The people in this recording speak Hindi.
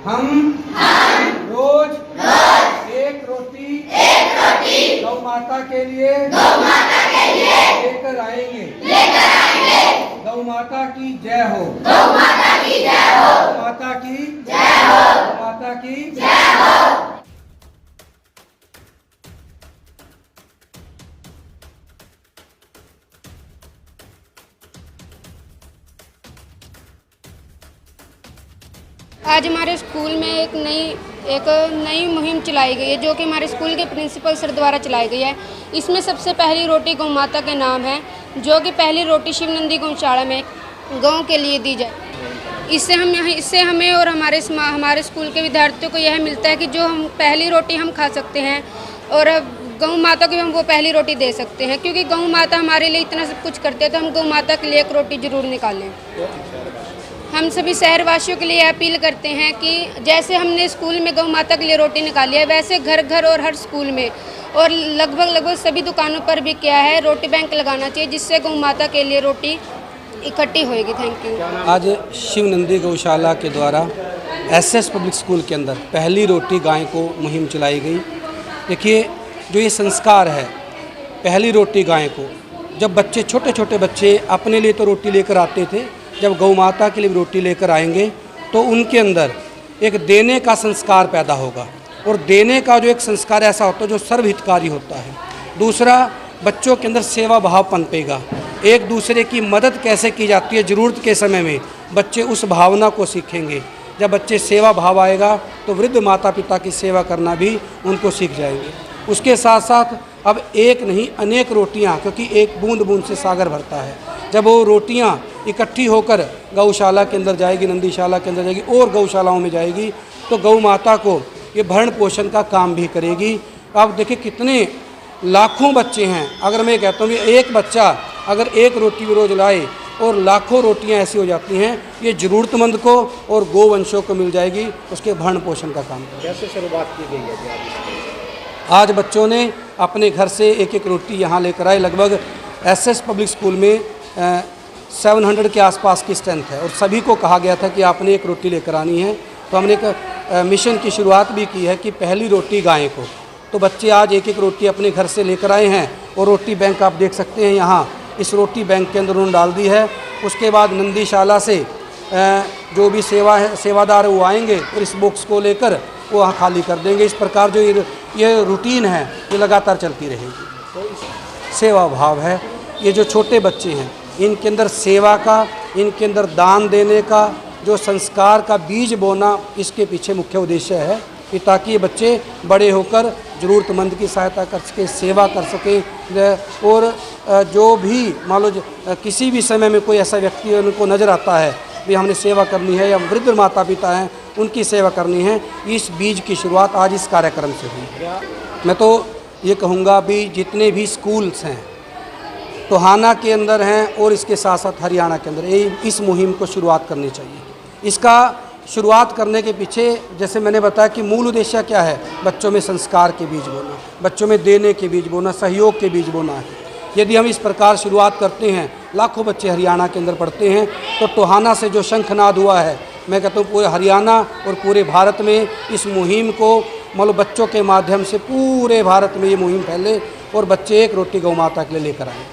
हम रोज एक रोटी गौ माता के लिए लेकर आएंगे। गौ माता की जय हो। गौ माता की जय हो। गौ माता की जय हो। गौ माता की जय हो। आज हमारे स्कूल में एक नई मुहिम चलाई गई है, जो कि हमारे स्कूल के प्रिंसिपल सर द्वारा चलाई गई है। इसमें सबसे पहली रोटी गौ माता के नाम है, जो कि पहली रोटी शिव नंदी गौशाला में गाँव के लिए दी जाए। इससे हमें और हमारे स्कूल के विद्यार्थियों को यह मिलता है कि जो हम पहली रोटी हम खा सकते हैं और गौ माता को भी हम वो पहली रोटी दे सकते हैं, क्योंकि गौ माता हमारे लिए इतना सब कुछ करते हैं, तो हम गौ माता के लिए एक रोटी ज़रूर निकालें। हम सभी शहरवासियों के लिए अपील करते हैं कि जैसे हमने स्कूल में गौ माता के लिए रोटी निकाली है, वैसे घर घर और हर स्कूल में और लगभग सभी दुकानों पर भी क्या है, रोटी बैंक लगाना चाहिए, जिससे गौ माता के लिए रोटी इकट्ठी होएगी। Thank you. आज शिव नंदी गौशाला के द्वारा एसएस पब्लिक स्कूल के अंदर पहली रोटी गाय को मुहिम चलाई गई। देखिए, जो ये संस्कार है पहली रोटी गाय को, जब बच्चे छोटे छोटे बच्चे अपने लिए तो रोटी लेकर आते थे, जब गौ माता के लिए रोटी लेकर आएंगे तो उनके अंदर एक देने का संस्कार पैदा होगा, और देने का जो एक संस्कार ऐसा होता है जो सर्वहितकारी होता है। दूसरा, बच्चों के अंदर सेवा भाव पनपेगा, एक दूसरे की मदद कैसे की जाती है ज़रूरत के समय में, बच्चे उस भावना को सीखेंगे। जब बच्चे सेवा भाव आएगा तो वृद्ध माता पिता की सेवा करना भी उनको सीख जाएंगे। उसके साथ साथ अब एक नहीं अनेक रोटियां, क्योंकि एक बूंद बूंद से सागर भरता है, जब वो रोटियां इकट्ठी होकर गौशाला के अंदर जाएगी, नंदीशाला के अंदर जाएगी और गौशालाओं में जाएगी, तो गौ माता को ये भरण पोषण का काम भी करेगी। अब देखिए कितने लाखों बच्चे हैं, अगर मैं कहता हूँ कि एक बच्चा अगर एक रोटी भी रोज लाए और लाखों रोटियां ऐसी हो जाती हैं, ये ज़रूरतमंद को और गोवंशों को मिल जाएगी, उसके भरण पोषण का काम करेगी। कैसे शुरुआत की गई है? आज बच्चों ने अपने घर से एक एक रोटी यहाँ लेकर आए। लगभग एसएस पब्लिक स्कूल में 700 के आसपास की स्ट्रेंथ है, और सभी को कहा गया था कि आपने एक रोटी लेकर आनी है। तो हमने एक मिशन की शुरुआत भी की है कि पहली रोटी गाय को, तो बच्चे आज एक एक रोटी अपने घर से लेकर आए हैं, और रोटी बैंक आप देख सकते हैं यहाँ, इस रोटी बैंक के अंदर उन्होंने डाल दी है। उसके बाद नंदीशाला से जो भी सेवादार है वो आएंगे और इस बॉक्स को लेकर वो वहाँ खाली कर देंगे। इस प्रकार जो ये रूटीन है ये लगातार चलती रहेगी। सेवा भाव है, ये जो छोटे बच्चे हैं इनके अंदर सेवा का, इनके अंदर दान देने का जो संस्कार का बीज बोना, इसके पीछे मुख्य उद्देश्य है कि ताकि ये बच्चे बड़े होकर ज़रूरतमंद की सहायता कर सकें, सेवा कर सकें। और जो भी मान लो किसी भी समय में कोई ऐसा व्यक्ति उनको नज़र आता है भी हमने सेवा करनी है, या वृद्ध माता पिता हैं उनकी सेवा करनी है, इस बीज की शुरुआत आज इस कार्यक्रम से हुई। मैं तो ये कहूँगा भी जितने भी स्कूल्स हैं टोहाना के अंदर हैं और इसके साथ साथ हरियाणा के अंदर, इस मुहिम को शुरुआत करनी चाहिए। इसका शुरुआत करने के पीछे जैसे मैंने बताया कि मूल उद्देश्य क्या है, बच्चों में संस्कार के बीज बोना, बच्चों में देने के बीज बोना, सहयोग के बीज बोना है। यदि हम इस प्रकार शुरुआत करते हैं, लाखों बच्चे हरियाणा के अंदर पढ़ते हैं, तो टोहाना से जो शंखनाद हुआ है, मैं कहता हूँ पूरे हरियाणा और पूरे भारत में इस मुहिम को मतलब बच्चों के माध्यम से पूरे भारत में ये मुहिम फैले और बच्चे एक रोटी गौ माता के लिए लेकर आएँ।